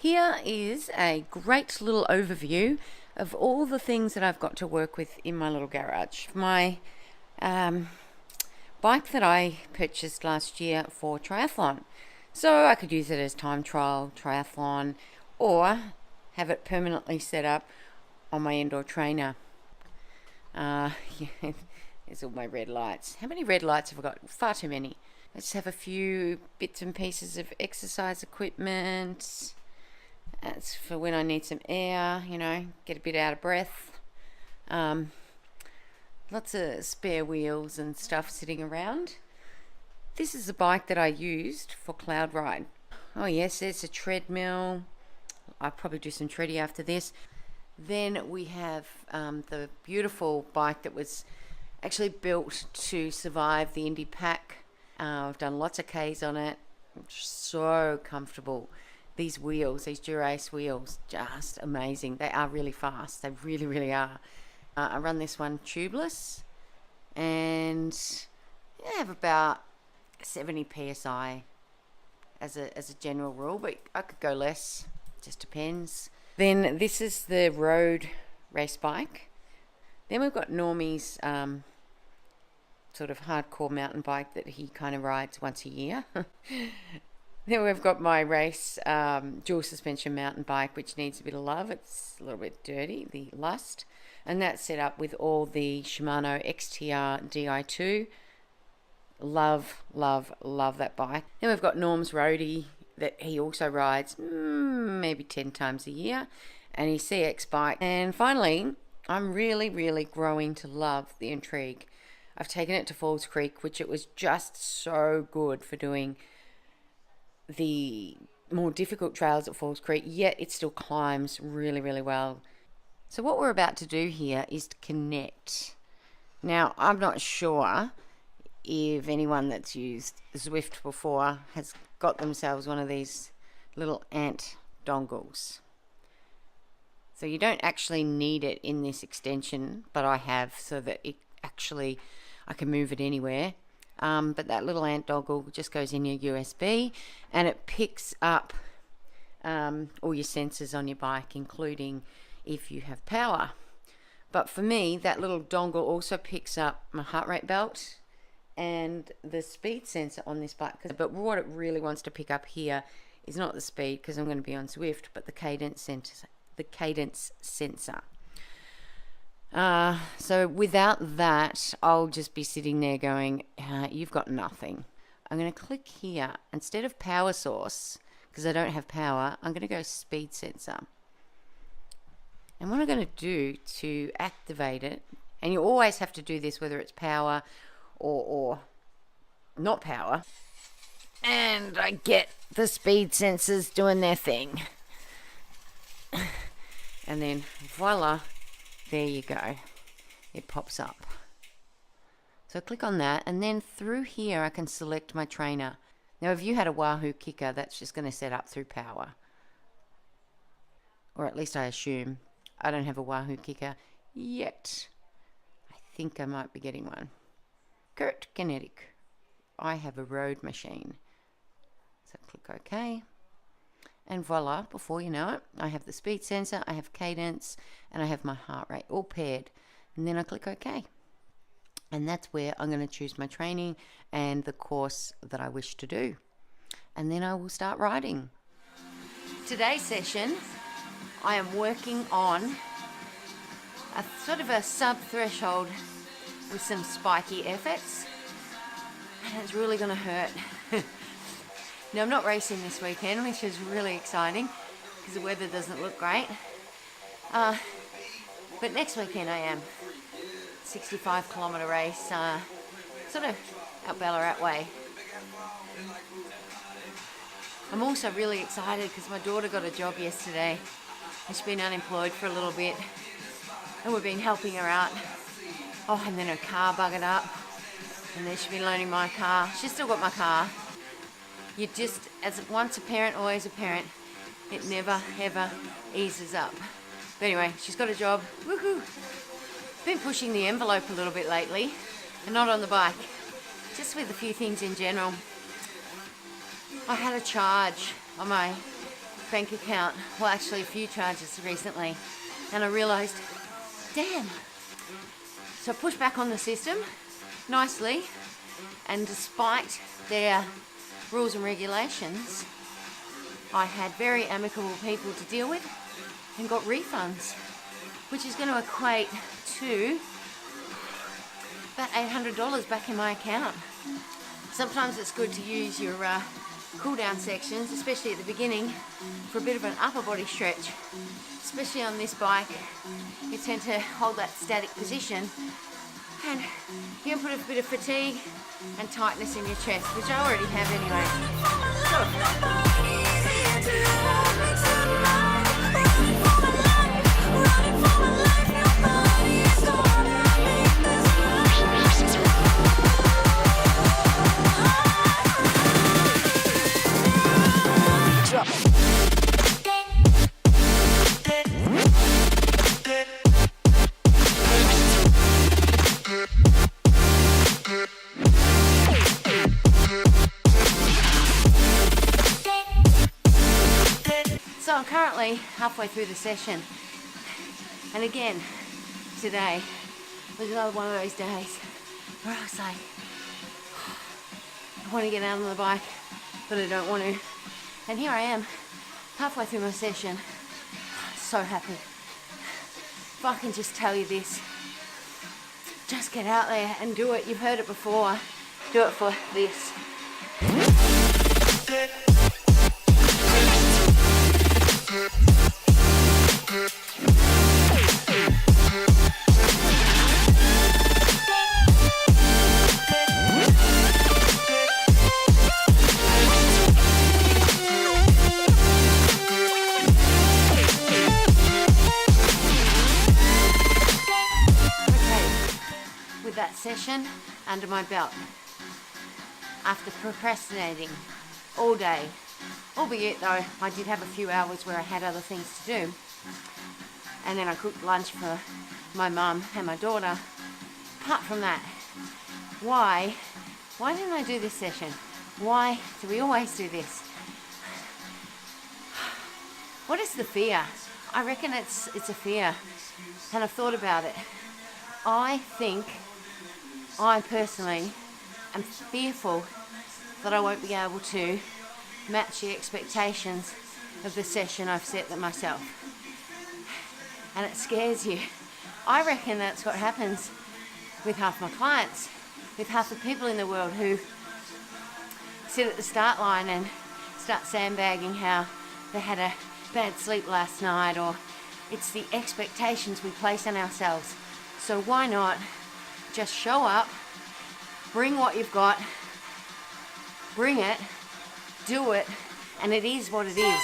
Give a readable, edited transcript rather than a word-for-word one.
Here is a great little overview of all the things that I've got to work with in my little garage. My bike that I purchased last year for triathlon. So I could use it as time trial, triathlon, or have it permanently set up on my indoor trainer. Yeah, there's all my red lights. How many red lights have I got? Far too many. Let's have a few bits and pieces of exercise equipment. That's for when I need some air, get a bit out of breath. Lots of spare wheels and stuff sitting around. This is the bike that I used for cloud ride. Oh yes, there's a treadmill. I'll probably do some treading after this. Then we have the beautiful bike that was actually built to survive the Indy Pack. I've done lots of Ks on it. It's so comfortable. These wheels, these Dura-Ace wheels, just amazing. They are really fast. They really, really are. I run this one tubeless, and I have about 70 psi as a general rule, but I could go less. Just depends. Then this is the road race bike. Then we've got Normie's sort of hardcore mountain bike that he kind of rides once a year. Then we've got my race dual suspension mountain bike, which needs a bit of love. It's a little bit dirty, the Lust. And that's set up with all the Shimano XTR Di2. Love, love, love that bike. Then we've got Norm's roadie that he also rides maybe 10 times a year. And his CX bike. And finally, I'm really, really growing to love the Intrigue. I've taken it to Falls Creek, which it was just so good for doing the more difficult trails at Falls Creek, yet it still climbs really, really well. So what we're about to do here is to connect. Now, I'm not sure if anyone that's used Zwift before has got themselves one of these little ant dongles. So you don't actually need it in this extension, but I have, so that I can move it anywhere. But that little ant dongle just goes in your USB, and it picks up all your sensors on your bike, including if you have power. But for me, that little dongle also picks up my heart rate belt and the speed sensor on this bike. But what it really wants to pick up here is not the speed, because I'm going to be on Zwift, but the cadence sensor. So without that, I'll just be sitting there going, you've got nothing. I'm going to click here. Instead of power source, because I don't have power, I'm going to go speed sensor. And what I'm going to do to activate it, and you always have to do this whether it's power or not power, and I get the speed sensors doing their thing. And then voila, there you go. It pops up. So click on that, and then through here I can select my trainer. Now if you had a Wahoo kicker, that's just going to set up through power. Or at least I assume. I don't have a Wahoo kicker yet. I think I might be getting one. Kurt Kinetic. I have a road machine. So click OK. And voila, before you know it, I have the speed sensor, I have cadence, and I have my heart rate all paired. And then I click OK. And that's where I'm going to choose my training and the course that I wish to do. And then I will start riding. Today's session, I am working on a sort of a sub-threshold with some spiky efforts. And it's really going to hurt. Now, I'm not racing this weekend, which is really exciting because the weather doesn't look great. But next weekend I am. 65 kilometre race, sort of out Ballarat way. I'm also really excited because my daughter got a job yesterday and she's been unemployed for a little bit, and we've been helping her out. Oh, and then her car buggered up, and then she's been loaning my car. She's still got my car. You just, as once a parent, always a parent. It never, ever eases up. But anyway, she's got a job. Woohoo! Been pushing the envelope a little bit lately, and not on the bike, just with a few things in general. I had a charge on my bank account, well actually a few charges recently, and I realised, damn. So I pushed back on the system nicely, and despite their rules and regulations, I had very amicable people to deal with and got refunds, which is going to equate to about $800 back in my account. Sometimes it's good to use your cool down sections, especially at the beginning, for a bit of an upper body stretch. Especially on this bike, you tend to hold that static position, and you can put a bit of fatigue and tightness in your chest, which I already have So I'm currently halfway through the session, and again today was another one of those days where I was like, I want to get out on the bike but I don't want to, and here I am halfway through my session, so happy. If I can just tell you this, just get out there and do it. You've heard it before, do it for this. With that session under my belt, after procrastinating all day, albeit though I did have a few hours where I had other things to do, and then I cooked lunch for my mum and my daughter. Apart from that, why didn't I do this session? Why do we always do this? What is the fear? I reckon it's a fear, and I've thought about it. I think I personally am fearful that I won't be able to match the expectations of the session I've set them myself. And it scares you. I reckon that's what happens with half my clients, with half the people in the world who sit at the start line and start sandbagging how they had a bad sleep last night, or it's the expectations we place on ourselves. So why not just show up, bring what you've got, bring it, do it, and it is what it is.